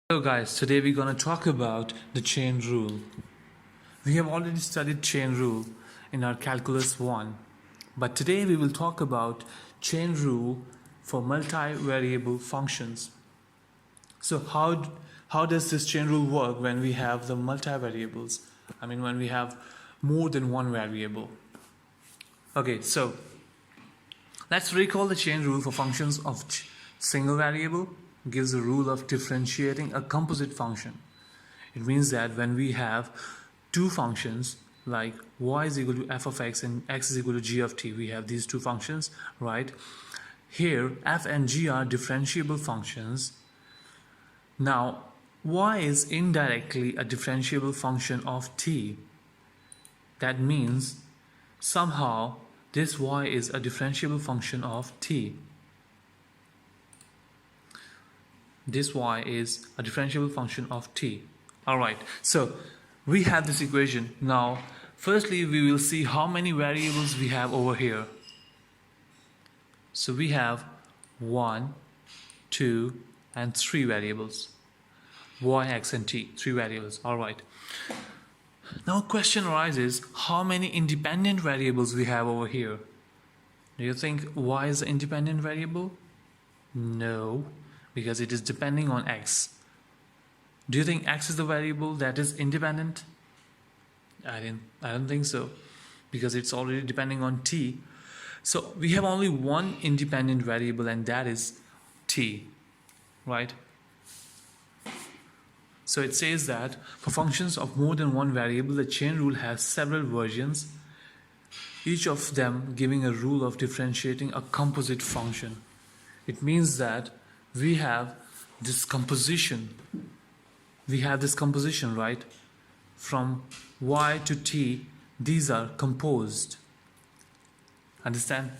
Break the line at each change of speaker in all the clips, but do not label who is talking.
Hello guys, today we're going to talk about the chain rule. We have already studied chain rule in our calculus 1, but today we will talk about chain rule for multivariable functions. So how does this chain rule work when we have the multivariables? When we have more than one variable. Okay, so let's recall the chain rule for functions of single variable. Gives the rule of differentiating a composite function. It means that when we have two functions like y is equal to f of x and x is equal to g of t, we have these two functions, right? Here f and g are differentiable functions. Now y is indirectly a differentiable function of t. That means somehow this y is a differentiable function of t. This y is a differentiable function of t. Alright, so we have this equation. Now firstly we will see how many variables we have over here. So we have 1, 2 and 3 variables, y, x and t, 3 variables. Alright, now question arises, how many independent variables we have over here? Do you think y is an independent variable? No, because it is depending on x. Do you think x is the variable that is independent? I don't think so, because it's already depending on t. So we have only one independent variable, and that is t, right? So it says that for functions of more than one variable, the chain rule has several versions, each of them giving a rule of differentiating a composite function. It means that we have this composition, right? From y to t, these are composed. Understand?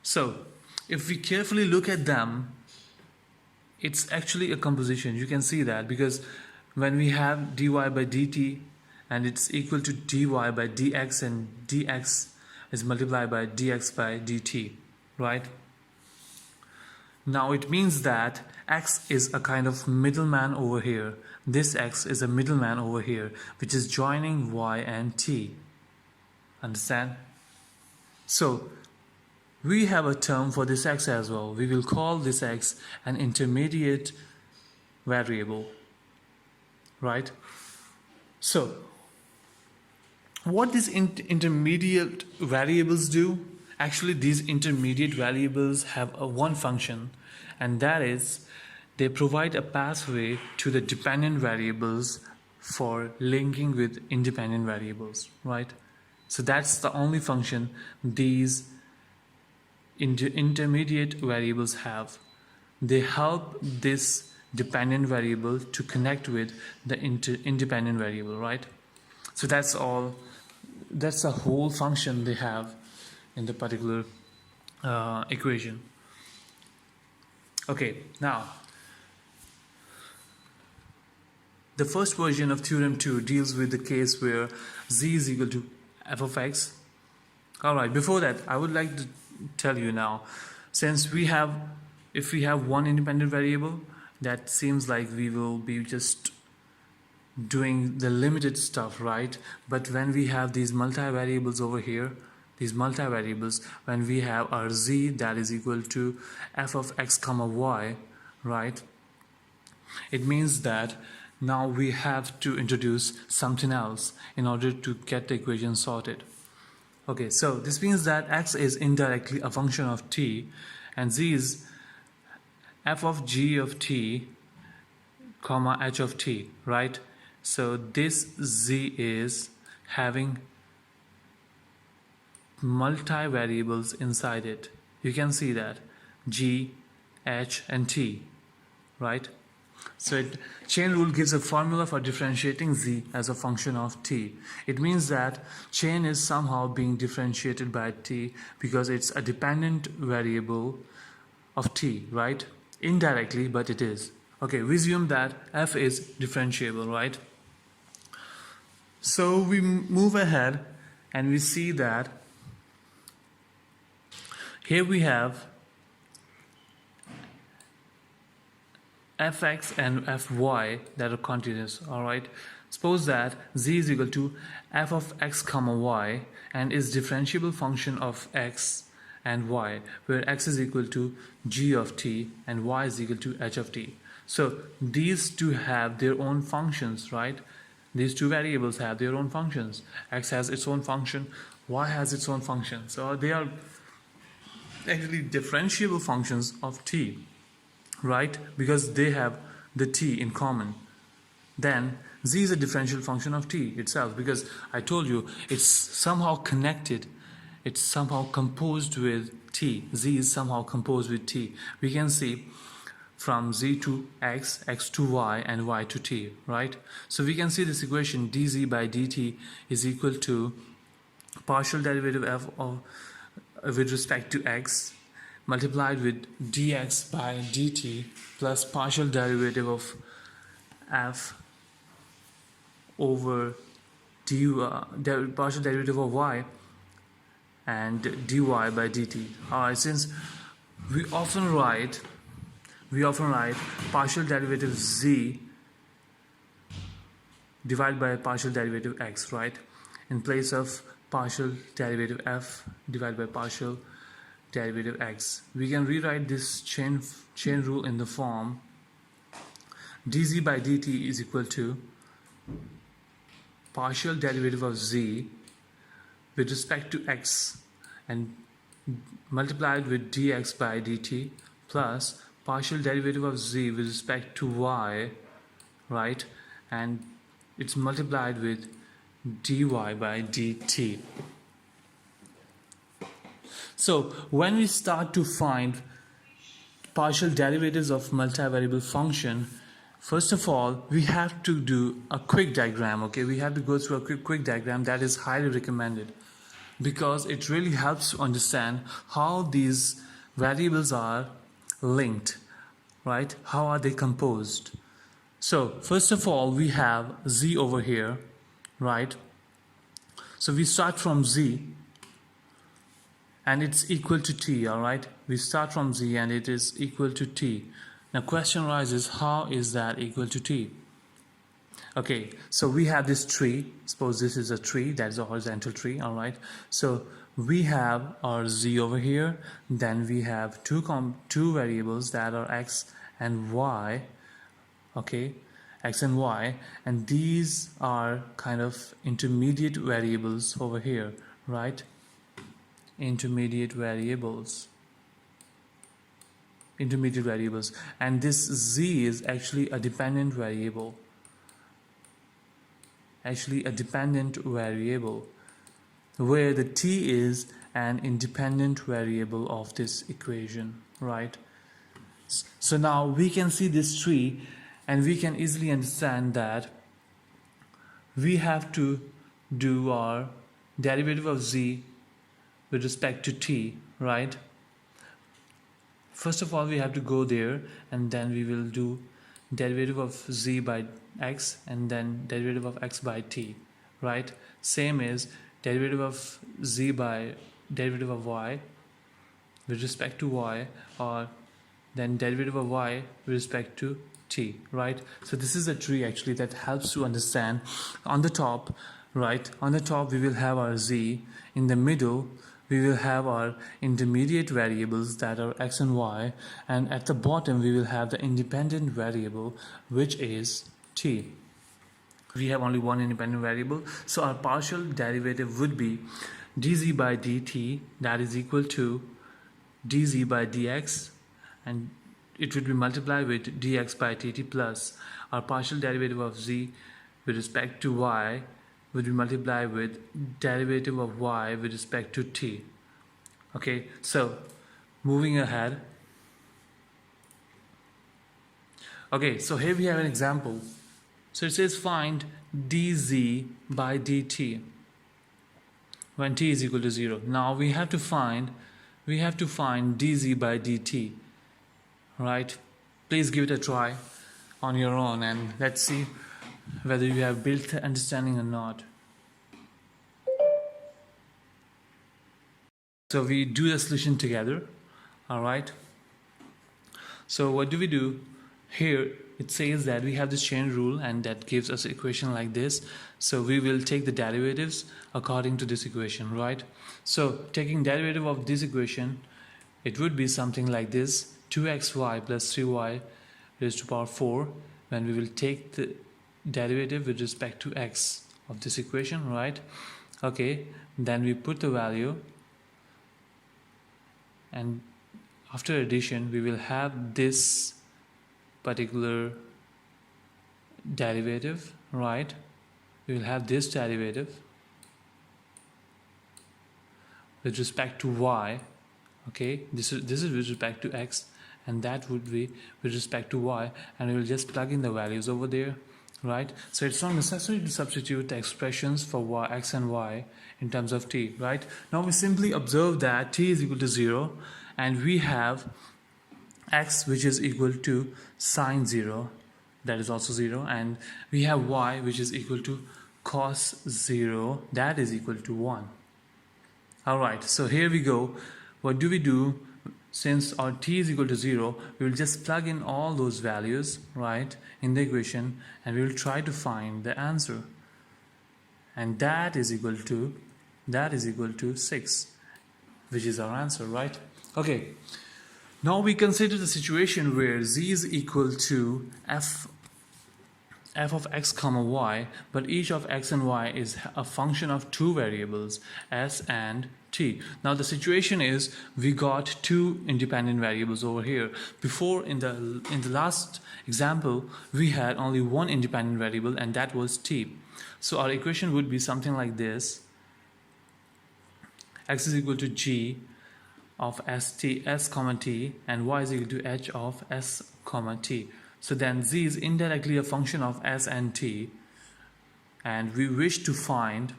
So if we carefully look at them, it's actually a composition. You can see that because when we have dy by dt and it's equal to dy by dx, and dx is multiplied by dx by dt, right? Now it means that x is a kind of middleman over here. This x is a middleman over here, which is joining y and t. Understand? So we have a term for this x as well. We will call this x an intermediate variable, right? So what these intermediate variables do? Actually, these intermediate variables have one function, and that is they provide a pathway to the dependent variables for linking with independent variables, right? So that's the only function these intermediate variables have. They help this dependent variable to connect with the independent variable, right? So that's all. That's the whole function they have in the particular equation. Okay, now the first version of theorem 2 deals with the case where z is equal to f of x. Alright, before that I would like to tell you now, since if we have one independent variable, that seems like we will be just doing the limited stuff, right? But when we have these multivariables over here, when we have our z that is equal to f of x comma y, right, it means that now we have to introduce something else in order to get the equation sorted. Okay, so this means that x is indirectly a function of t and z is f of g of t comma h of t, right? So this z is having multivariables inside it. You can see that g, h and t, right? So chain rule gives a formula for differentiating z as a function of t. It means that chain is somehow being differentiated by t because it's a dependent variable of t, right? Indirectly, but it is. Okay, we assume that f is differentiable, right? So we move ahead and we see that here we have fx and fy that are continuous. All right, suppose that z is equal to f of x comma y and is differentiable function of x and y, where x is equal to g of t and y is equal to h of t. So these two have their own functions, right? These two variables have their own functions. X has its own function, y has its own function. So they are actually differentiable functions of t, right? Because they have the t in common. Then z is a differential function of t itself, because I told you it's somehow connected, it's somehow composed with t. Z is somehow composed with t. We can see from z to x, x to y, and y to t, right? So we can see this equation dz by dt is equal to partial derivative f of with respect to x multiplied with dx by dt plus partial derivative of f over partial derivative of y and dy by dt. Alright, since we often write partial derivative z divided by partial derivative x, right, in place of partial derivative f divided by partial derivative x. We can rewrite this chain rule in the form dz by dt is equal to partial derivative of z with respect to x and multiplied with dx by dt plus partial derivative of z with respect to y, right, and it's multiplied with dy by dt. So when we start to find partial derivatives of multivariable function, first of all we have to do a quick diagram. Okay, we have to go through a quick diagram. That is highly recommended because it really helps to understand how these variables are linked, right? How are they composed? So first of all we have z over here, right? So we start from z and it's equal to t. All right, we start from z and it is equal to t. Now question arises, how is that equal to t? Okay, so we have this tree. Suppose this is a tree, that is a horizontal tree. All right, so we have our z over here, then we have two variables that are x and y. Okay, x and y, and these are kind of intermediate variables over here, right? Intermediate variables, and this z is actually a dependent variable, where the t is an independent variable of this equation, right? So now we can see this tree and we can easily understand that we have to do our derivative of z with respect to t, right? First of all we have to go there and then we will do derivative of z by x and then derivative of x by t, right? Same is derivative of z by derivative of y with respect to y, or then derivative of y with respect to t, right? So this is a tree actually that helps to understand. On the top, right, on the top we will have our z, in the middle we will have our intermediate variables that are x and y, and at the bottom we will have the independent variable which is t. We have only one independent variable, so our partial derivative would be dz by dt, that is equal to dz by dx, and it would be multiplied with dx by dt plus our partial derivative of z with respect to y would be multiplied with derivative of y with respect to t. Okay, so moving ahead. Okay, so here we have an example. So it says find dz by dt when t is equal to 0. Now we have to find dz by dt, right? Please give it a try on your own and let's see whether you have built the understanding or not. So we do the solution together. All right, so what do? here it says that we have this chain rule and that gives us an equation like this. So we will take the derivatives according to this equation, right? So taking derivative of this equation, it would be something like this: 2xy plus 3y raised to power 4, when we will take the derivative with respect to x of this equation, right? Okay, then we put the value, and after addition we will have this particular derivative, right? We will have this derivative with respect to y. Okay, this is with respect to x, and that would be with respect to y, and we will just plug in the values over there, right? So it's not necessary to substitute the expressions for y, x and y in terms of t, right? Now we simply observe that t is equal to 0, and we have x which is equal to sine 0, that is also 0, and we have y which is equal to cos 0, that is equal to 1. Alright, so here we go. What do we do? Since our t is equal to 0, we will just plug in all those values, right, in the equation, and we will try to find the answer, and that is equal to 6, which is our answer, right? Okay, now we consider the situation where z is equal to f of x comma y, but each of x and y is a function of two variables, s and t. Now the situation is we got two independent variables over here. Before, in the last example, we had only one independent variable, and that was t. So our equation would be something like this: x is equal to g of s comma t, and y is equal to h of s comma t. So then z is indirectly a function of s and t, and we wish to find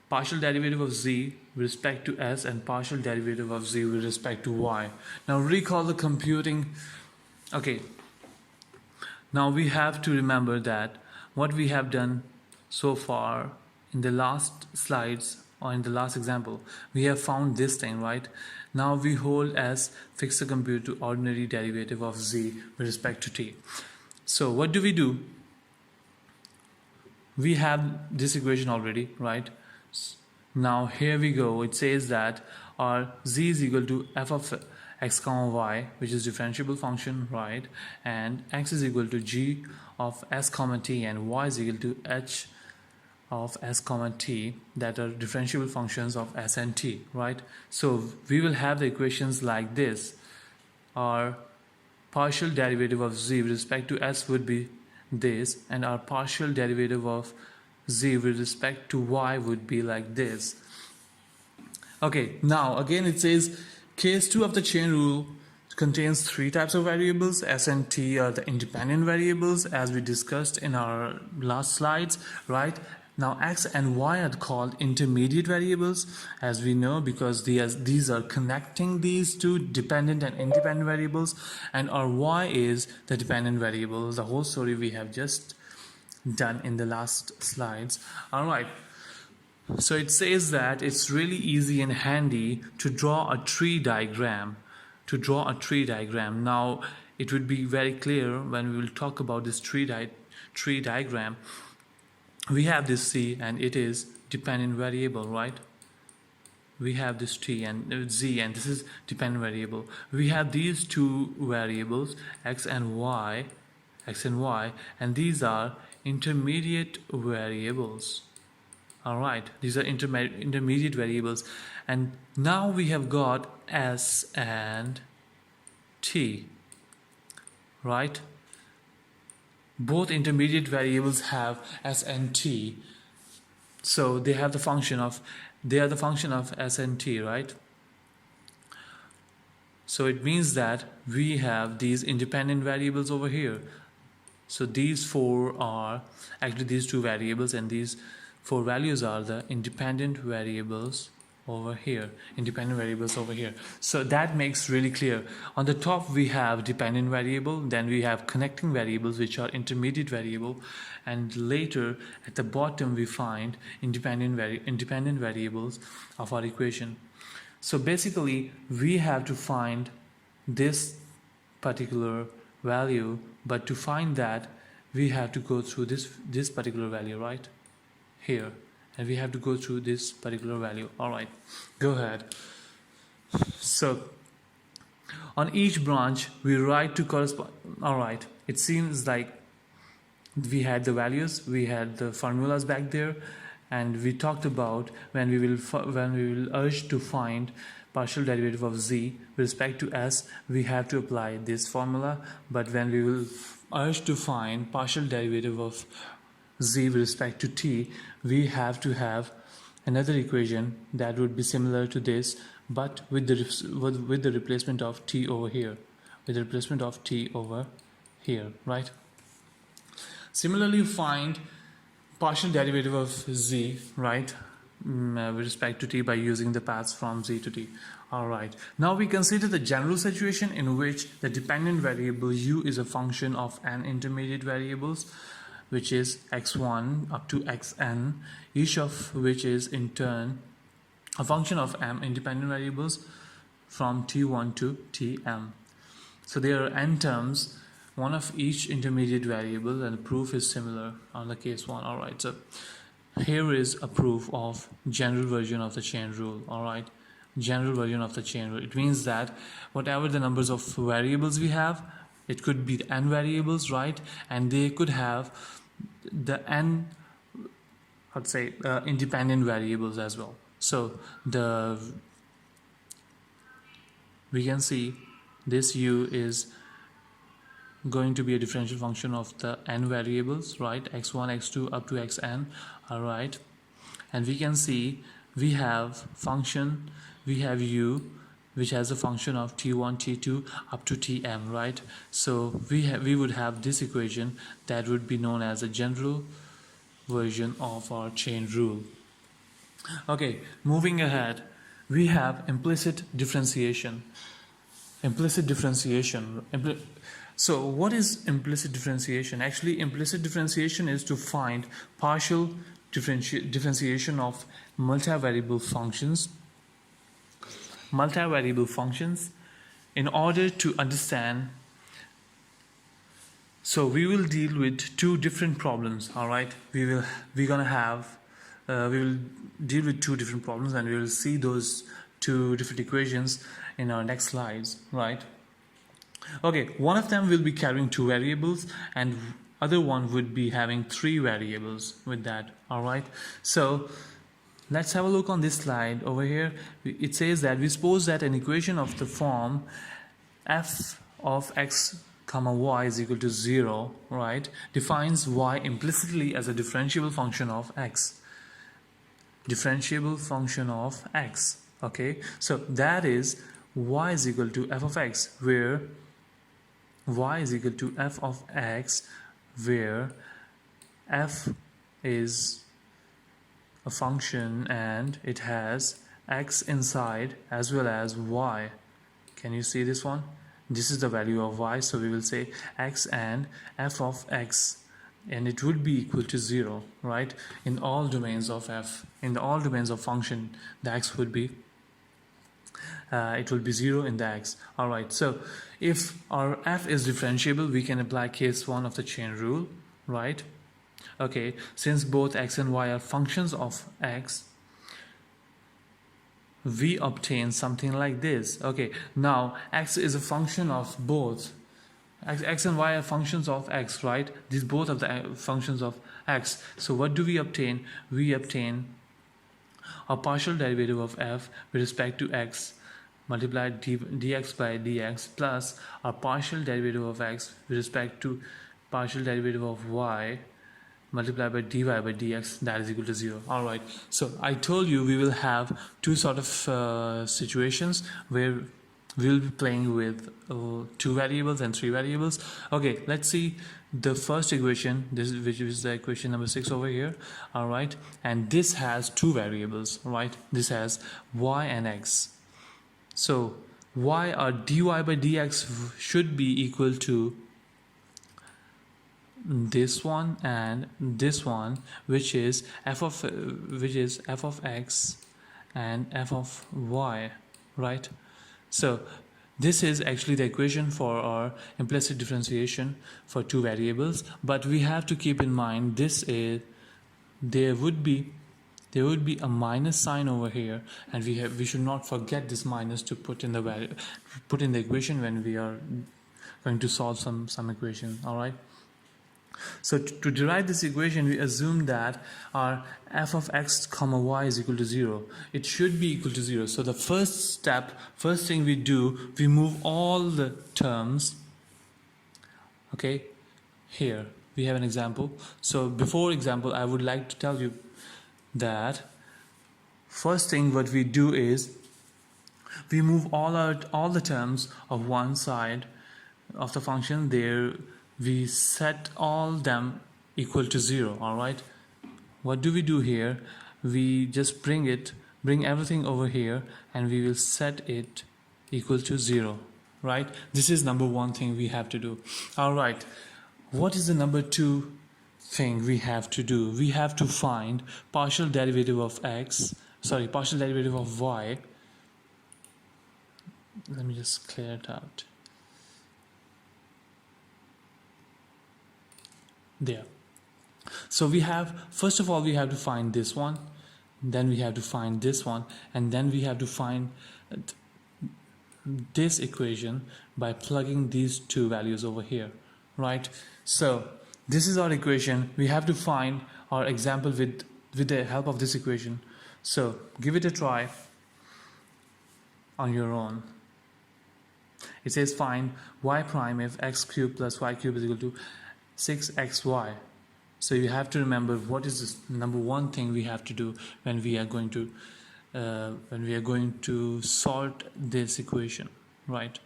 partial derivative of z with respect to s and partial derivative of z with respect to y. Now recall the computing. Okay, now we have to remember that what we have done so far in the last slides, or in the last example, we have found this thing, right? Now we hold as fix the compute to ordinary derivative of z with respect to t. So what do? We have this equation already, right? Now here we go. It says that our z is equal to f of x comma y, which is differentiable function, right? And x is equal to g of s comma t, and y is equal to h of s comma t, that are differentiable functions of s and t, right? So we will have the equations like this. Our partial derivative of z with respect to s would be this, and our partial derivative of z with respect to y would be like this. Okay, now again it says case 2 of the chain rule contains three types of variables. S and t are the independent variables, as we discussed in our last slides, right? Now x and y are called intermediate variables, as we know, because these are connecting these two dependent and independent variables, and our y is the dependent variable. The whole story we have just done in the last slides. Alright, so it says that it's really easy and handy to draw a tree diagram. Now it would be very clear when we will talk about this tree diagram. We have this c, and it is dependent variable, right? We have this t and z, and this is dependent variable. We have these two variables, x and y, and these are intermediate variables. Alright, these are intermediate variables, and now we have got s and t, right? Both intermediate variables have s and t, so they are the function of s and t, right? So it means that we have these independent variables over here. So these four are actually these two variables, and these four values are the independent variables over here. So that makes really clear. On the top we have dependent variable, then we have connecting variables, which are intermediate variable, and later at the bottom we find independent variables of our equation. So basically we have to find this particular value, but to find that we have to go through this particular value right here, and we have to go through this particular value. All right, go ahead. So on each branch we write to correspond. All right, it seems like we had the values, we had the formulas back there, and we talked about when we will urge to find partial derivative of z with respect to s, we have to apply this formula. But when we will urge to find partial derivative of z with respect to t, we have to have another equation that would be similar to this, but with the replacement of t over here, right? Similarly, find partial derivative of z, right, with respect to t by using the paths from z to t. All right, now we consider the general situation in which the dependent variable u is a function of n intermediate variables, which is x1 up to xn, each of which is in turn a function of m independent variables from t1 to tm. So there are n terms, one of each intermediate variable, and the proof is similar on the case 1. All right, so here is a proof of general version of the chain rule. All right, general version of the chain rule. It means that whatever the numbers of variables we have, it could be the n variables, right, and they could have the n, let's say, independent variables as well. So we can see this u is going to be a differential function of the n variables, right, x1 x2 up to xn. All right, and we can see we have u which has a function of t1 t2 up to tm, right? So we would have this equation that would be known as a general version of our chain rule. Okay, moving ahead, we have implicit differentiation. So what is implicit differentiation? Actually, implicit differentiation is to find partial differentiation of multivariable functions in order to understand. So we will deal with two different problems. All right, we will deal with two different problems, and we will see those two different equations in our next slides, right? Okay, one of them will be carrying two variables, and other one would be having three variables with that. All right, so let's have a look on this slide over here. It says that we suppose that an equation of the form f of x comma y is equal to 0, right, defines y implicitly as a differentiable function of x. Okay, so that is y is equal to f of x, where f is a function and it has x inside as well as y. Can you see this one? This is the value of y, so we will say x and f of x, and it would be equal to 0, right? In all domains of f, in all domains of function, the x would be it will be 0 in the x. All right, so if our f is differentiable, we can apply case 1 of the chain rule, right? Okay, since both x and y are functions of x, we obtain something like this. Okay, now x is a function of both. X and y are functions of x, right? These both are the functions of x. So what do we obtain? We obtain a partial derivative of f with respect to x multiplied dx by dx plus a partial derivative of x with respect to partial derivative of y multiplied by dy by dx, that is equal to 0. All right, so I told you we will have two sort of situations where we will be playing with two variables and three variables. Okay, let's see the first equation, which is the equation number 6 over here. All right, and this has two variables, right? This has y and x. So y, or dy by dx, should be equal to this one and this one, which is f of x and f of y, right? So This is actually the equation for our implicit differentiation for two variables, but we have to keep in mind there would be a minus sign over here, and we should not forget this minus to put in the equation when we are going to solve some equation. All right. So to derive this equation, we assume that our f of x comma y is equal to 0. It should be equal to 0. So the first thing we do, we move all the terms. Okay, here we have an example. So before example, I would like to tell you that first thing what we do is we move all the terms of one side of the function. There we set all them equal to 0. All right, what do we do here? We just bring everything over here, and we will set it equal to 0. Right, this is number one thing we have to do. All right, what is the number two thing we have to do? We have to find partial derivative of y. Let me just clear it out. There. So first of all we have to find this one, then we have to find this one, and then we have to find this equation by plugging these two values over here. Right, so this is our equation. We have to find our example with the help of this equation. So give it a try on your own. It says find y prime if x cubed plus y cubed is equal to 6xy. So you have to remember what is this number one thing we have to do when we are going to solve this equation, right?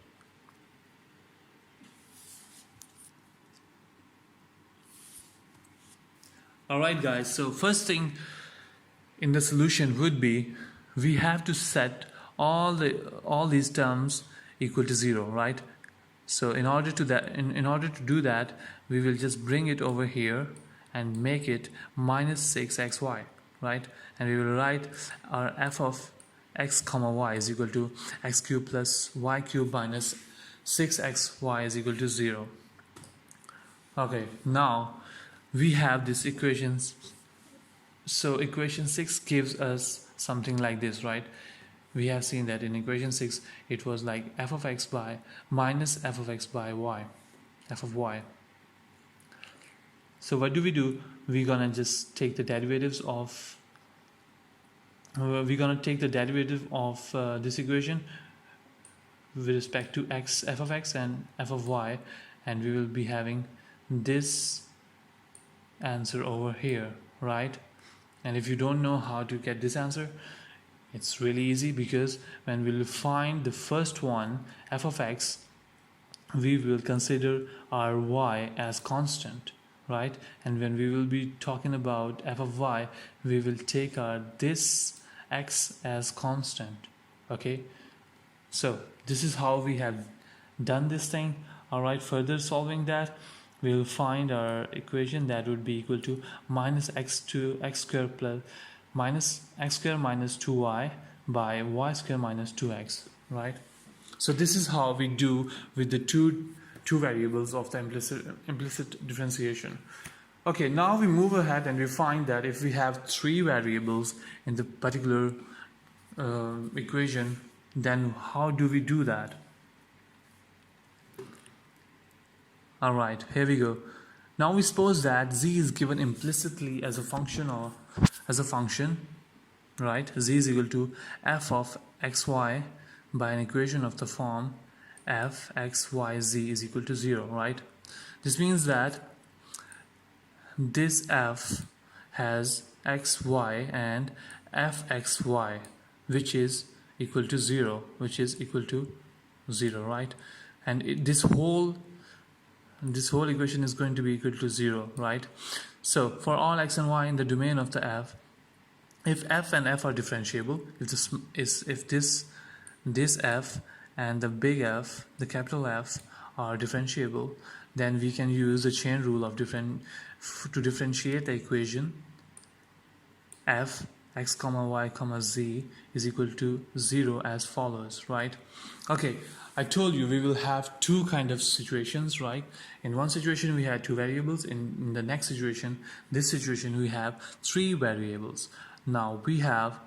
All right, guys. So first thing in the solution would be we have to set all these terms equal to 0, right? So in order to do that, we will just bring it over here and make it minus 6xy, right? And we will write our f of x comma y is equal to x cubed plus y cubed minus 6xy is equal to 0. Okay, now we have this equations. So equation 6 gives us something like this, right? We have seen that in equation 6 it was like f of x by minus f of x by y, f of y. So what do? We're gonna just take the derivatives of this equation with respect to f of x and f of y, and we will be having this answer over here, right? And if you don't know how to get this answer, it's really easy, because when we will find the first one, f of x, we will consider our y as constant, right? And when we will be talking about f of y, we will take this x as constant. Okay, so this is how we have done this thing. All right, further solving that, we will find our equation that would be equal to minus x square plus minus x square minus 2y by y square minus 2x, right? So this is how we do with the two variables of the implicit differentiation. Okay, now we move ahead and we find that if we have three variables in the particular equation, then how do we do that? All right, here we go. Now we suppose that z is given implicitly as a function, right? Z is equal to f of xy by an equation of the form f x y z is equal to 0, right? This means that this f has xy and fxy, which is equal to 0, right? And this whole equation is going to be equal to 0, right? So for all x and y in the domain of the f, if f and f are differentiable, if this f and the big F, the capital F, are differentiable, then we can use the chain rule of to differentiate the equation f x comma y comma z is equal to 0 as follows, right? Okay, I told you we will have two kind of situations, right? In one situation we had two variables. In the next situation, this situation, we have three variables. Now we have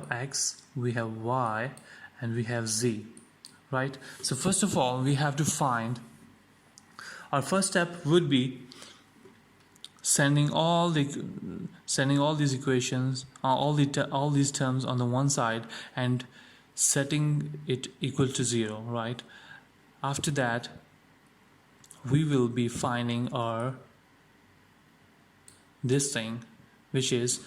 x, we have y, and we have z, right? So first of all, we have to find, our first step would be sending all these equations, all these terms on the one side and setting it equal to 0, right? After that, we will be finding our this thing, which is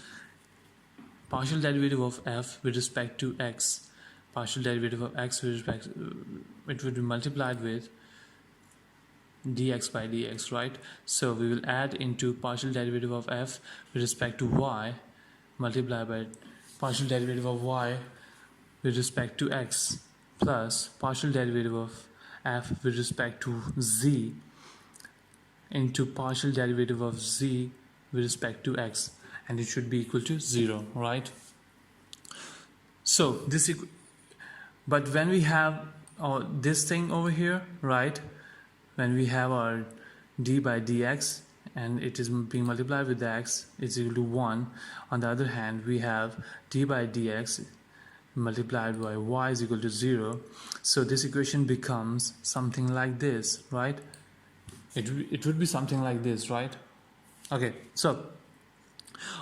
partial derivative of f with respect to x. Partial derivative of x with respect, it would be multiplied with dx by dx, right? So we will add into partial derivative of f with respect to y multiplied by partial derivative of y with respect to x plus partial derivative of f with respect to z into partial derivative of z with respect to x, and it should be equal to 0, right? So this, but when we have this thing over here, right, when we have our d by dx and it is being multiplied with the x, is equal to 1. On the other hand, we have d by dx multiplied by y is equal to 0. So this equation becomes something like this, right? It would be something like this, right? Okay, so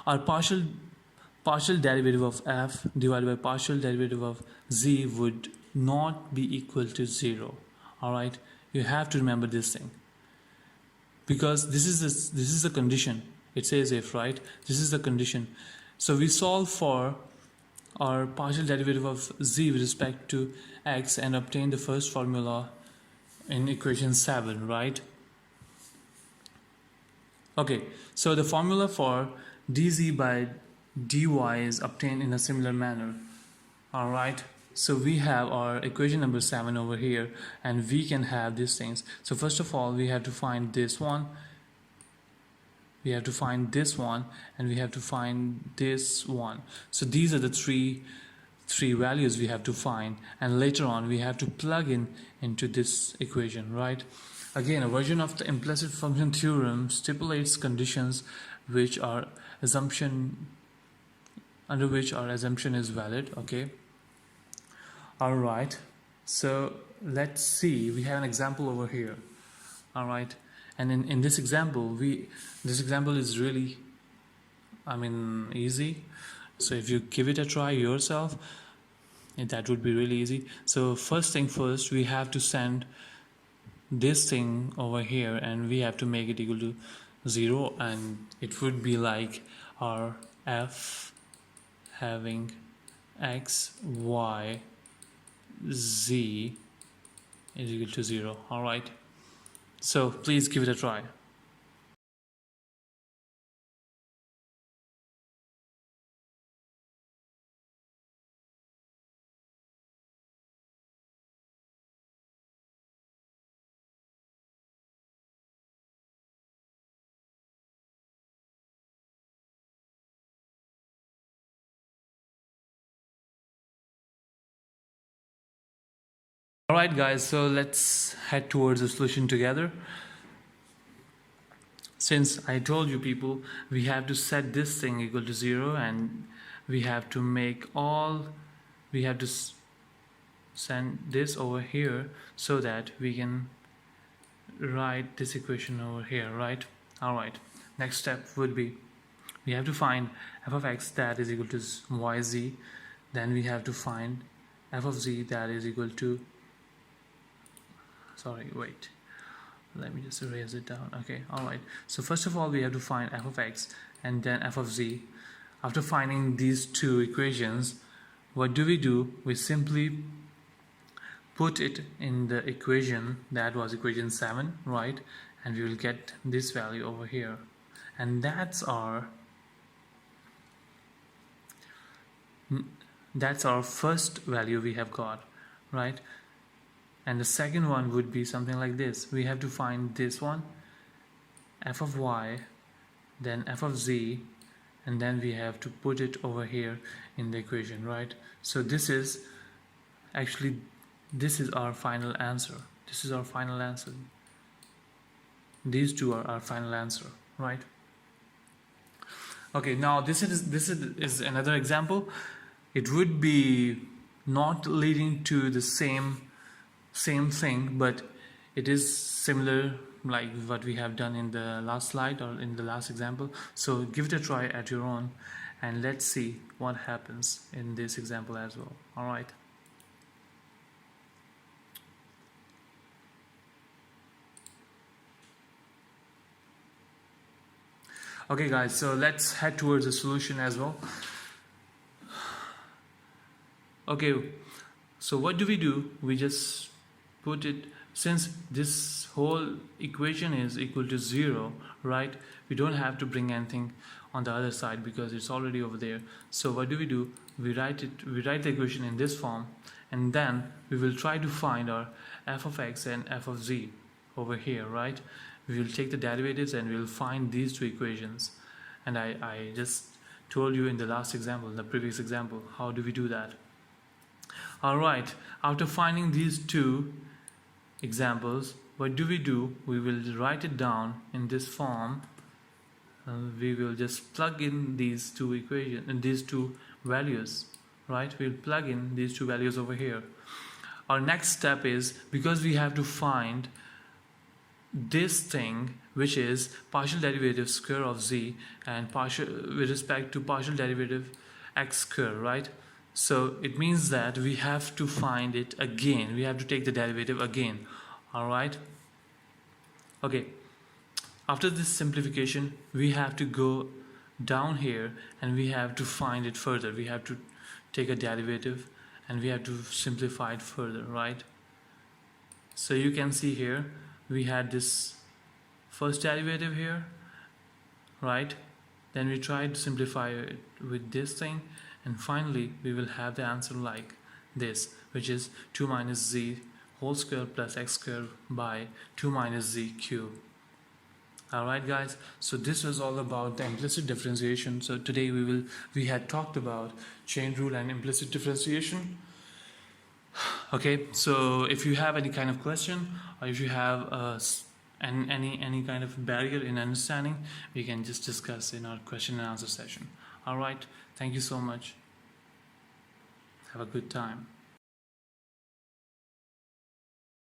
our partial derivative of f divided by partial derivative of z would not be equal to 0. All right, you have to remember this thing, because this is the condition. It says if, right? This is the condition. So we solve for our partial derivative of z with respect to x and obtain the first formula in equation 7, right? Okay, so the formula for dz by dy is obtained in a similar manner. All right, so we have our equation number 7 over here, and we can have these things. So first of all, we have to find this one, we have to find this one, and we have to find this one. So these are the three values we have to find, and later on we have to plug into this equation, right? Again, a version of the implicit function theorem stipulates conditions which are under which our assumption is valid. Okay, all right, so let's see, we have an example over here. All right, and in this example, this example is really, easy. So if you give it a try yourself, that would be really easy. So first thing first, we have to send this thing over here and we have to make it equal to 0, and it would be like our f having x, y, z is equal to 0. All right, so please give it a try. Alright guys, so let's head towards the solution together. Since I told you people, we have to set this thing equal to 0, and we have to send this over here so that we can write this equation over here, right? Alright, next step would be, we have to find f of x that is equal to yz, then we have to find f of z that is equal to, let me just erase it down. Okay, all right, so first of all we have to find f of x and then f of z. After finding these two equations, what do? We simply put it in the equation that was equation 7, right? And we will get this value over here, and that's our first value we have got, right? And the second one would be something like this. We have to find this one, f of y, then f of z, and then we have to put it over here in the equation, right? So this is actually this is our final answer. This is our final answer. These two are our final answer, right? Okay, now this is another example. It would be not leading to the same thing, but it is similar like what we have done in the last slide or in the last example. So give it a try at your own, and let's see what happens in this example as well. All right. Okay guys, so let's head towards the solution as well. Okay, so what do? We just put it, since this whole equation is equal to 0, right? We don't have to bring anything on the other side because it's already over there. So what do? We write the equation in this form, and then we will try to find our f of x and f of z over here, right? We will take the derivatives and we will find these two equations. And I just told you in the last example, the previous example, how do we do that? Alright, after finding these two examples, what do? We will write it down in this form. We will just plug in these two equations and these two values, right? We'll plug in these two values over here. Our next step is, because we have to find this thing, which is partial derivative square of z and partial with respect to partial derivative x square, right? So it means that we have to find it again. We have to take the derivative again. All right. Okay. After this simplification, we have to go down here and we have to find it further. We have to take a derivative and we have to simplify it further, right? So you can see here we had this first derivative here, right? Then we tried to simplify it with this thing, and finally we will have the answer like this, which is 2 minus z whole square plus x square by 2 minus z cube. Alright guys, so this was all about the implicit differentiation. So today we had talked about chain rule and implicit differentiation. Okay, so if you have any kind of question, or if you have any kind of barrier in understanding, we can just discuss in our question and answer session. All right, thank you so much. Have a good time.